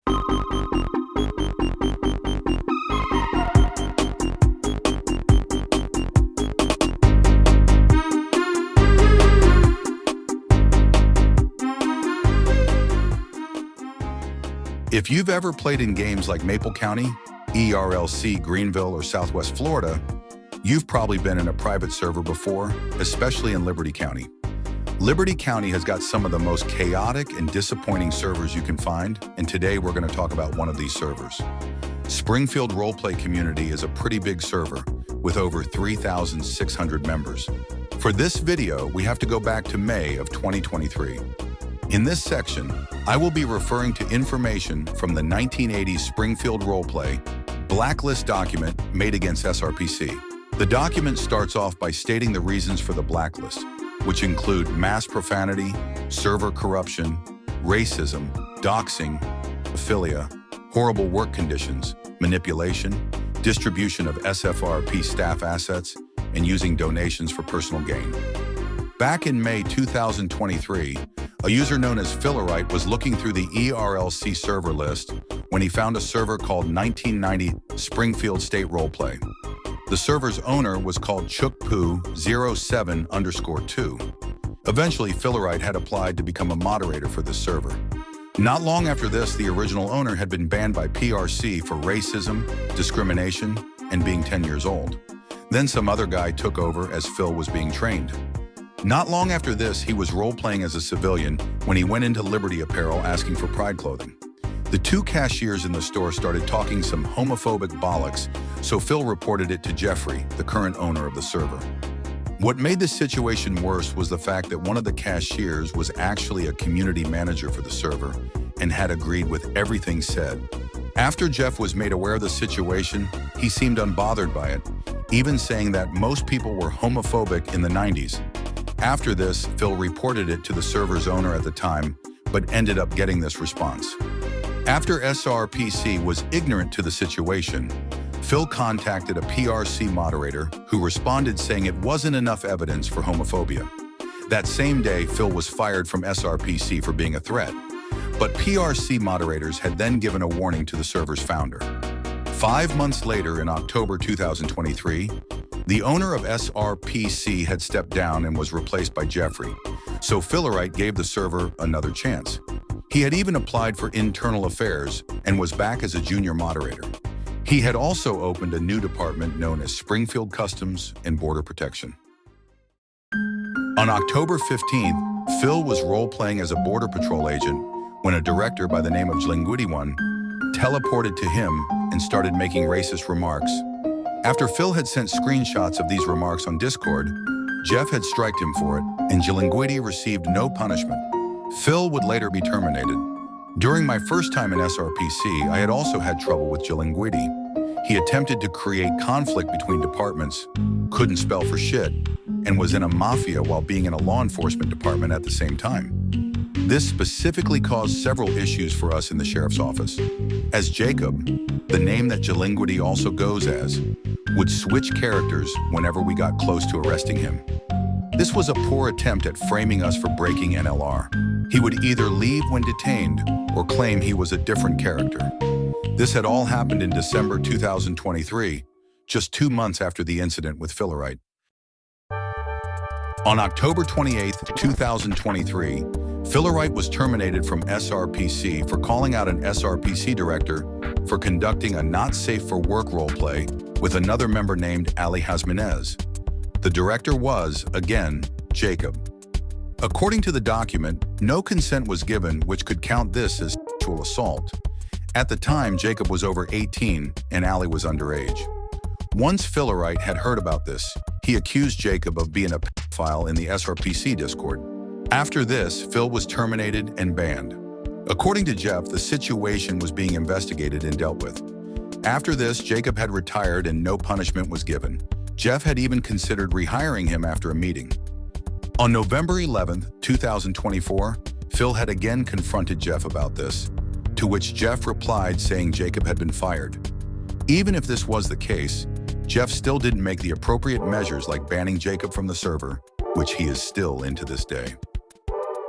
If you've ever played in games like Maple County, ERLC, Greenville, or Southwest Florida, you've probably been in a private server before, especially in Liberty County. Liberty County has got some of the most chaotic and disappointing servers you can find, and today we're going to talk about one of these servers. Springfield Roleplay Community is a pretty big server with over 3,600 members. For this video, we have to go back to May of 2023. In this section, I will be referring to information from the 1980s Springfield Roleplay Blacklist document made against SRPC. The document starts off by stating the reasons for the blacklist, which include mass profanity, server corruption, racism, doxing, pedophilia, horrible work conditions, manipulation, distribution of SFRP staff assets, and using donations for personal gain. Back in May 2023, a user known as Fillerite was looking through the ERLC server list when he found a server called 1990 Springfield State Roleplay. The server's owner was called Chookpoo07_2. Eventually, Fillerite had applied to become a moderator for this server. Not long after this, the original owner had been banned by PRC for racism, discrimination, and being 10 years old. Then some other guy took over as Phil was being trained. Not long after this, he was role-playing as a civilian when he went into Liberty Apparel asking for Pride clothing. The two cashiers in the store started talking some homophobic bollocks, so Phil reported it to Jeffrey, the current owner of the server. What made the situation worse was the fact that one of the cashiers was actually a community manager for the server and had agreed with everything said. After Jeff was made aware of the situation, he seemed unbothered by it, even saying that most people were homophobic in the 90s. After this, Phil reported it to the server's owner at the time, but ended up getting this response. After SRPC was ignorant to the situation, Phil contacted a PRC moderator who responded saying it wasn't enough evidence for homophobia. That same day, Phil was fired from SRPC for being a threat, but PRC moderators had then given a warning to the server's founder. 5 months later, in October 2023, the owner of SRPC had stepped down and was replaced by Jeffrey, so Fillerite gave the server another chance. He had even applied for internal affairs and was back as a junior moderator. He had also opened a new department known as Springfield Customs and Border Protection. On October 15th, Phil was role-playing as a Border Patrol agent when a director by the name of Jlingwitty teleported to him and started making racist remarks. After Phil had sent screenshots of these remarks on Discord, Jeff had striked him for it, and Jlingwitty received no punishment. Phil would later be terminated. During my first time in SRPC, I had also had trouble with Jlingwitty. He attempted to create conflict between departments, couldn't spell for shit, and was in a mafia while being in a law enforcement department at the same time. This specifically caused several issues for us in the sheriff's office, as Jacob, the name that Jlingwitty also goes as, would switch characters whenever we got close to arresting him. This was a poor attempt at framing us for breaking NLR. He would either leave when detained or claim he was a different character. This had all happened in December 2023, just 2 months after the incident with Fillerite. On October 28, 2023, Fillerite was terminated from SRPC for calling out an SRPC director for conducting a not-safe-for-work roleplay with another member named Ali Hasminez. The director was, again, Jacob. According to the document, no consent was given, which could count this as sexual assault. At the time, Jacob was over 18 and Ali was underage. Once Fillerite had heard about this, he accused Jacob of being a pedophile in the SRPC Discord. After this, Phil was terminated and banned. According to Jeff, the situation was being investigated and dealt with. After this, Jacob had retired and no punishment was given. Jeff had even considered rehiring him after a meeting. On November 11, 2024, Phil had again confronted Jeff about this, to which Jeff replied saying Jacob had been fired. Even if this was the case, Jeff still didn't make the appropriate measures like banning Jacob from the server, which he is still in to this day.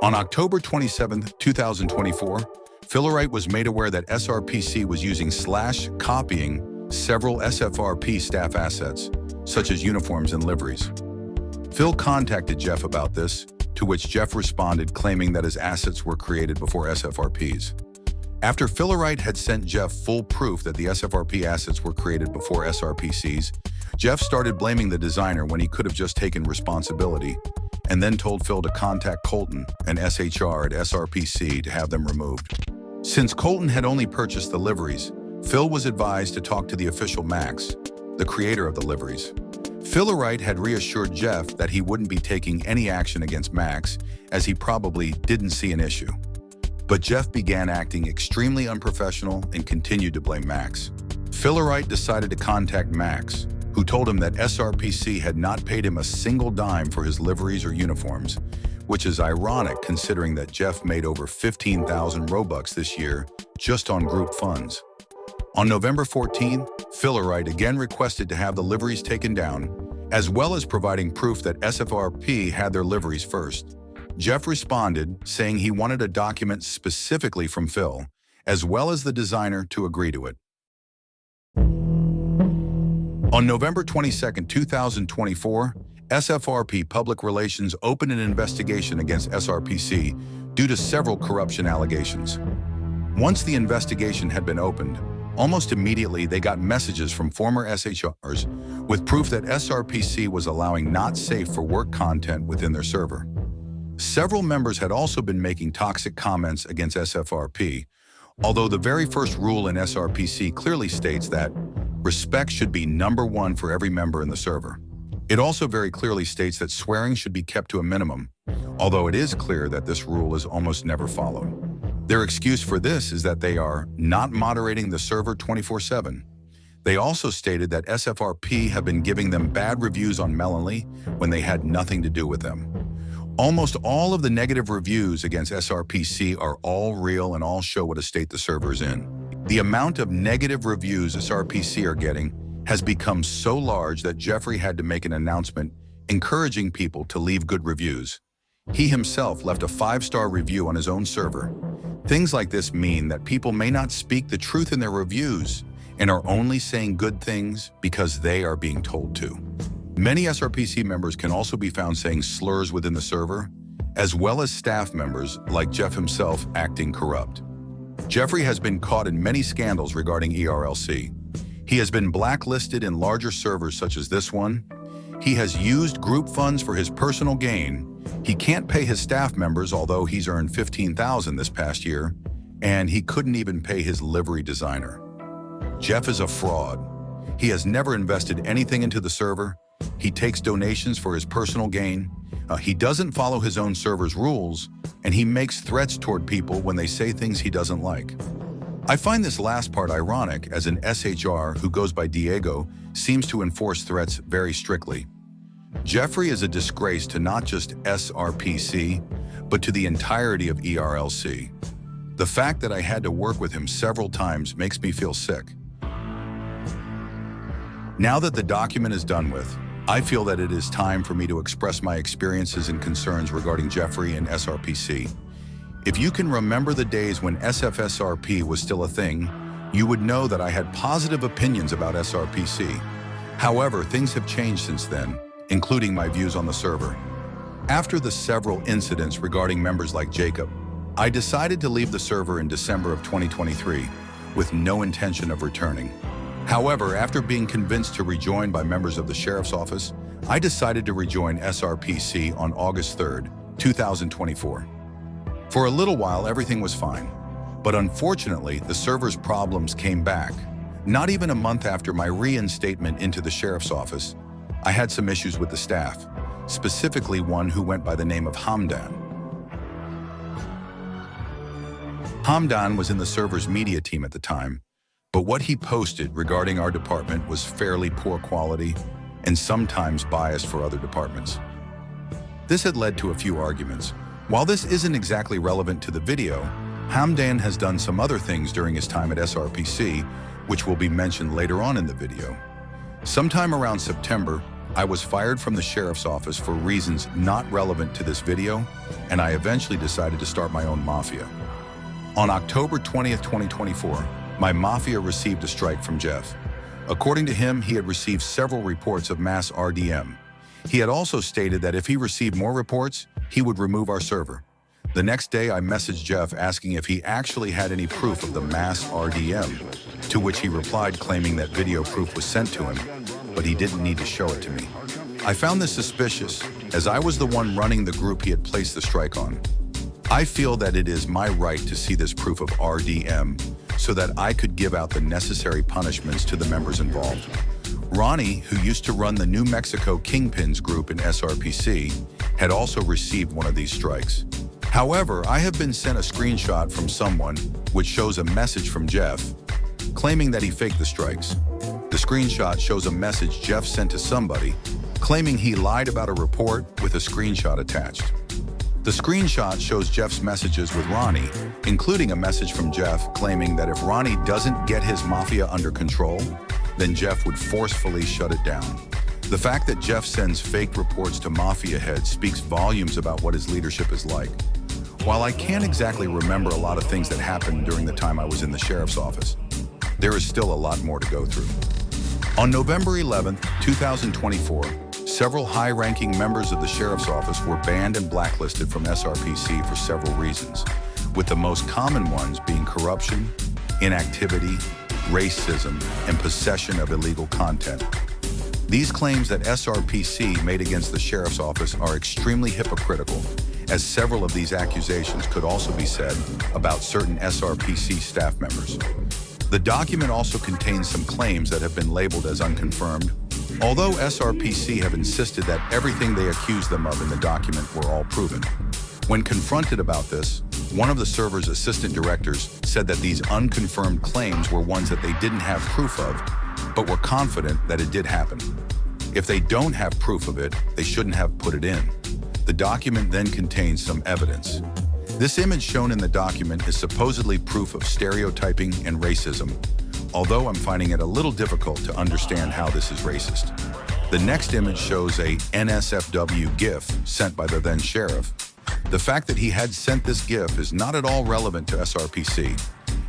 On October 27, 2024, Phil was made aware that SRPC was using / copying several SFRP staff assets, such as uniforms and liveries. Phil contacted Jeff about this, to which Jeff responded claiming that his assets were created before SFRPs. After Phil had sent Jeff full proof that the SFRP assets were created before SRPCs, Jeff started blaming the designer when he could have just taken responsibility, and then told Phil to contact Colton, an SHR at SRPC, to have them removed. Since Colton had only purchased the liveries, Phil was advised to talk to the official Max, the creator of the liveries. Phil had reassured Jeff that he wouldn't be taking any action against Max, as he probably didn't see an issue. But Jeff began acting extremely unprofessional and continued to blame Max. Phil decided to contact Max, who told him that SRPC had not paid him a single dime for his liveries or uniforms, which is ironic considering that Jeff made over 15,000 Robux this year just on group funds. On November 14, Phil again requested to have the liveries taken down, as well as providing proof that SFRP had their liveries first. Jeff responded, saying he wanted a document specifically from Phil, as well as the designer, to agree to it. On November 22, 2024, SFRP Public Relations opened an investigation against SRPC due to several corruption allegations. Once the investigation had been opened, almost immediately they got messages from former SHRs with proof that SRPC was allowing not safe for work content within their server. Several members had also been making toxic comments against SFRP, although the very first rule in SRPC clearly states that respect should be #1 for every member in the server. It also very clearly states that swearing should be kept to a minimum, although it is clear that this rule is almost never followed. Their excuse for this is that they are not moderating the server 24/7. They also stated that SFRP have been giving them bad reviews on Melonly when they had nothing to do with them. Almost all of the negative reviews against SRPC are all real and all show what a state the server is in. The amount of negative reviews SRPC are getting has become so large that Jeffrey had to make an announcement encouraging people to leave good reviews. He himself left a 5-star review on his own server. Things like this mean that people may not speak the truth in their reviews and are only saying good things because they are being told to. Many SRPC members can also be found saying slurs within the server, as well as staff members like Jeff himself acting corrupt. Jeffrey has been caught in many scandals regarding ERLC. He has been blacklisted in larger servers such as this one. He has used group funds for his personal gain. He can't pay his staff members, although he's earned $15,000 this past year, and he couldn't even pay his livery designer. Jeff is a fraud. He has never invested anything into the server. He takes donations for his personal gain. He doesn't follow his own server's rules, and he makes threats toward people when they say things he doesn't like. I find this last part ironic, as an SHR who goes by Diego seems to enforce threats very strictly. Jeffrey is a disgrace to not just SRPC, but to the entirety of ERLC. The fact that I had to work with him several times makes me feel sick. Now that the document is done with, I feel that it is time for me to express my experiences and concerns regarding Jeffrey and SRPC. If you can remember the days when SFRP was still a thing, you would know that I had positive opinions about SRPC. However, things have changed since then, including my views on the server. After the several incidents regarding members like Jacob, I decided to leave the server in December of 2023 with no intention of returning. However, after being convinced to rejoin by members of the Sheriff's Office, I decided to rejoin SRPC on August 3rd, 2024. For a little while, everything was fine, but unfortunately, the server's problems came back. Not even a month after my reinstatement into the Sheriff's Office, I had some issues with the staff, specifically one who went by the name of Hamdan. Hamdan was in the server's media team at the time, but what he posted regarding our department was fairly poor quality and sometimes biased for other departments. This had led to a few arguments. While this isn't exactly relevant to the video, Hamdan has done some other things during his time at SRPC, which will be mentioned later on in the video. Sometime around September, I was fired from the Sheriff's Office for reasons not relevant to this video, and I eventually decided to start my own mafia. On October 20th, 2024, my mafia received a strike from Jeff. According to him, he had received several reports of mass RDM. He had also stated that if he received more reports, he would remove our server. The next day, I messaged Jeff asking if he actually had any proof of the mass RDM, to which he replied claiming that video proof was sent to him, but he didn't need to show it to me. I found this suspicious, as I was the one running the group he had placed the strike on. I feel that it is my right to see this proof of RDM so that I could give out the necessary punishments to the members involved. Ronnie, who used to run the New Mexico Kingpins group in SRPC, had also received one of these strikes. However, I have been sent a screenshot from someone which shows a message from Jeff claiming that he faked the strikes. The screenshot shows a message Jeff sent to somebody claiming he lied about a report with a screenshot attached. The screenshot shows Jeff's messages with Ronnie, including a message from Jeff claiming that if Ronnie doesn't get his mafia under control, then Jeff would forcefully shut it down. The fact that Jeff sends fake reports to mafia heads speaks volumes about what his leadership is like. While I can't exactly remember a lot of things that happened during the time I was in the sheriff's office, there is still a lot more to go through. On November 11th, 2024, several high-ranking members of the sheriff's office were banned and blacklisted from SRPC for several reasons, with the most common ones being corruption, inactivity, racism, and possession of illegal content. These claims that SRPC made against the sheriff's office are extremely hypocritical, as several of these accusations could also be said about certain SRPC staff members. The document also contains some claims that have been labeled as unconfirmed, although SRPC have insisted that everything they accused them of in the document were all proven. When confronted about this, one of the server's assistant directors said that these unconfirmed claims were ones that they didn't have proof of, but were confident that it did happen. If they don't have proof of it, they shouldn't have put it in. The document then contains some evidence. This image shown in the document is supposedly proof of stereotyping and racism, although I'm finding it a little difficult to understand how this is racist. The next image shows a NSFW GIF sent by the then sheriff. The fact that he had sent this GIF is not at all relevant to SRPC.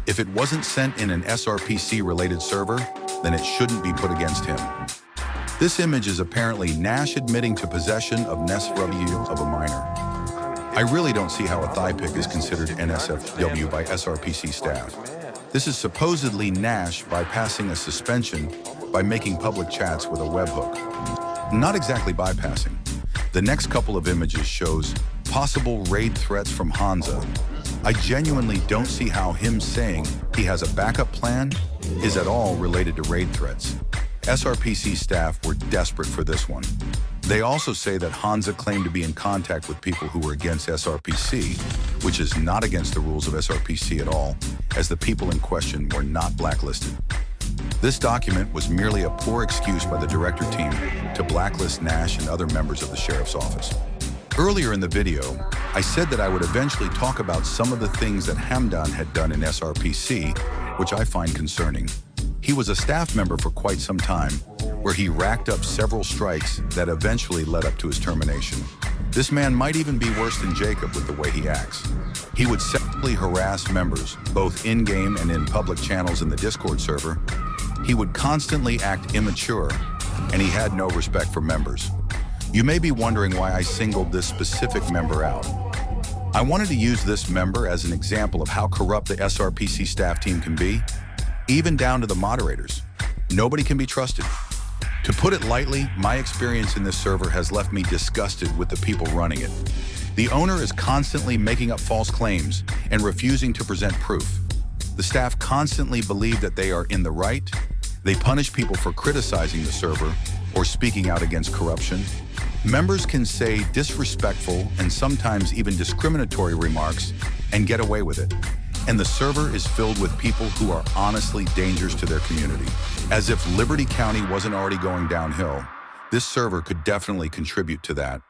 If it wasn't sent in an SRPC-related server, then it shouldn't be put against him. This image is apparently Nash admitting to possession of NSFW of a minor. I really don't see how a thigh pic is considered NSFW by SRPC staff. This is supposedly Nash bypassing a suspension by making public chats with a webhook. Not exactly bypassing. The next couple of images shows possible raid threats from Hansa. I genuinely don't see how him saying he has a backup plan is at all related to raid threats. SRPC staff were desperate for this one. They also say that Hansa claimed to be in contact with people who were against SRPC, which is not against the rules of SRPC at all, as the people in question were not blacklisted. This document was merely a poor excuse by the director team to blacklist Nash and other members of the sheriff's office. Earlier in the video, I said that I would eventually talk about some of the things that Hamdan had done in SRPC, which I find concerning. He was a staff member for quite some time, where he racked up several strikes that eventually led up to his termination. This man might even be worse than Jacob with the way he acts. He would sexually harass members, both in-game and in public channels in the Discord server. He would constantly act immature, and he had no respect for members. You may be wondering why I singled this specific member out. I wanted to use this member as an example of how corrupt the SRPC staff team can be, even down to the moderators. Nobody can be trusted. To put it lightly, my experience in this server has left me disgusted with the people running it. The owner is constantly making up false claims and refusing to present proof. The staff constantly believe that they are in the right. They punish people for criticizing the server or speaking out against corruption. Members can say disrespectful and sometimes even discriminatory remarks and get away with it. And the server is filled with people who are honestly dangers to their community. As if Liberty County wasn't already going downhill, this server could definitely contribute to that.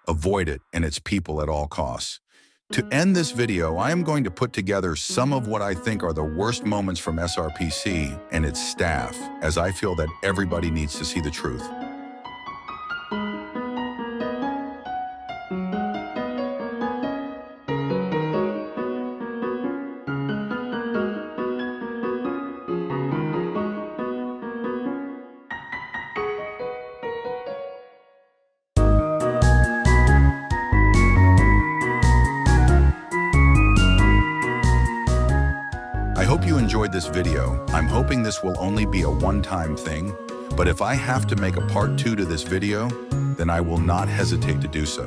Avoid it and its people at all costs. To end this video, I am going to put together some of what I think are the worst moments from SRPC and its staff, as I feel that everybody needs to see the truth. hope you enjoyed this video. I'm hoping this will only be a one-time thing, but if I have to make a part 2 to this video, then I will not hesitate to do so.